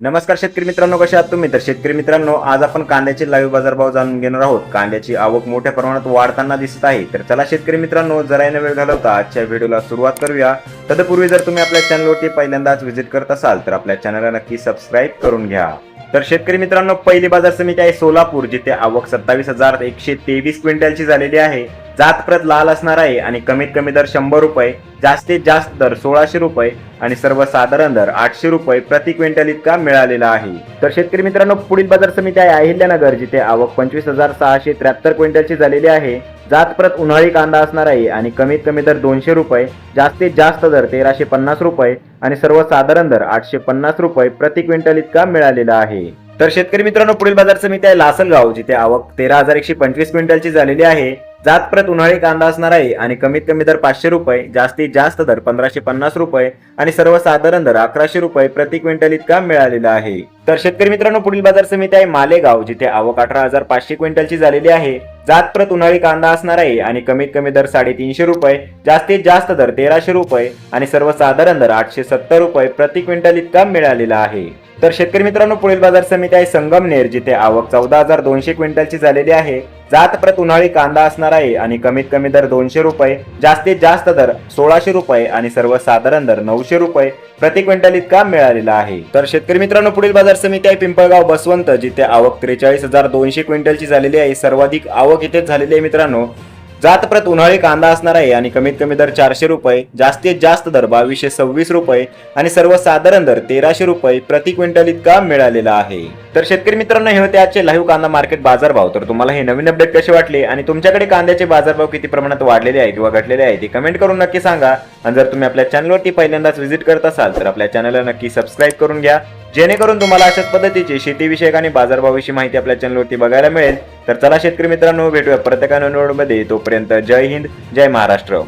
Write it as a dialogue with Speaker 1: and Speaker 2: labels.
Speaker 1: नमस्कार शेतकरी मित्रांनो, कसे आहात तुम्ही? तर शेतकरी मित्रांनो, आज आपण कांद्याचे लाईव्ह बाजारभाव जाणून घेणार आहोत. कांद्याची आवक मोठ्या प्रमाणात वाढताना दिसत आहे. तर चला शेतकरी मित्रांनो, जरा वेळ घालवता आजच्या व्हिडिओला सुरुवात करूया. तत्पूर्वी जर तुम्ही आपल्या चॅनलवरती पहिल्यांदाच व्हिजिट करत असाल तर आपल्या चॅनलला नक्की सबस्क्राईब करून घ्या. तर शेतकरी मित्रांनो, पहिली बाजार समिती आहे सोलापूर, जिथे आवक 27,123 क्विंटलची झालेली आहे. जात प्रत लाल असणार आहे आणि कमीत कमी दर 100 रुपये, जास्तीत जास्त दर 1600 रुपये आणि सर्वसाधारण दर 800 रुपये प्रति क्विंटल इतका मिळालेला आहे. तर शेतकरी मित्रांनो, पुढील बाजार समिती आहे अहिल्यानगर, जिथे आवक 25,673 क्विंटलची झालेली आहे. जात प्रत उन्हाळी कांदा असणार आहे आणि कमीत कमी दर 200 रुपये, जास्तीत जास्त दर 1350 रुपये आणि सर्वसाधारण दर 850 रुपये प्रति क्विंटल इतका मिळालेला आहे. तर शेतकरी मित्रांनो, पुढील बाजार समिती आहे लासलगाव, जिथे आवक 13,125 क्विंटलची झालेली आहे. जात प्रत उन्हाळी कांदा असणार आहे आणि कमीत कमी दर 500 रुपये, जास्तीत जास्त दर 1550 रुपये आणि सर्वसाधारण दर 1100 रुपये प्रति क्विंटल इतका मिळालेला आहे. तर शेतकरी मित्रांनो, पुढील बाजार समिती आहे मालेगाव, जिथे आवक 18,500 क्विंटलची झालेली आहे. जात प्रत उन्हाळी कांदा असणार आहे आणि कमीत कमी दर 350 रुपये, जास्तीत जास्त दर 1300 रुपये आणि सर्वसाधारण दर 870 रुपये प्रति क्विंटल इतका मिळालेला आहे. तर शेतकरी मित्रांनो, पुढील बाजार समिती आहे संगमनेर, जिथे आवक 14,200 क्विंटलची झालेली आहे. जात प्रत उन्हाळी कांदा असणार आहे आणि कमीत कमी दर 200 रुपये, जास्तीत जास्त दर 1600 रुपये आणि सर्वसाधारण दर 900 रुपये प्रति क्विंटल इतका मिळालेला आहे. तर शेतकरी मित्रांनो, पुढील बाजार समिती आहे पिंपळगाव बसवंत, जिथे आवक 43,200 क्विंटलची झालेली आहे. सर्वाधिक आवक इथेच झालेली आहे मित्रांनो. जात प्रत उन्हाळी कांदा असणार आहे आणि कमीत कमी दर 400 रुपये, जास्तीत जास्त दर 2226 रुपये आणि सर्वसाधारण दर 1300 रुपये प्रति क्विंटल इतका मिळालेला आहे. तर शेतकरी मित्रांनो, हे होते आजचे लाईव्ह कांदा मार्केट बाजारभाव. तर तुम्हाला हे नवीन अपडेट कसे वाटले आणि तुमच्याकडे कांद्याचे बाजारभाव किती प्रमाणात वाढलेले आहे किंवा घटलेले आहे ते कमेंट करून नक्की सांगा. आणि जर तुम्ही आपल्या चॅनलवरती पहिल्यांदाच व्हिजिट करत असाल तर आपल्या चॅनलला नक्की सबस्क्राईब करून घ्या, जेणेकरून तुम्हाला अशाच पद्धतीची शेतीविषयक आणि बाजारभावाविषयी माहिती आपल्या चॅनलवरती बघायला मिळेल. तर चला शेतकरी मित्रांनो, भेटूया प्रत्येक नवीन व्हिडिओमध्ये. तोपर्यंत जय हिंद, जय महाराष्ट्र.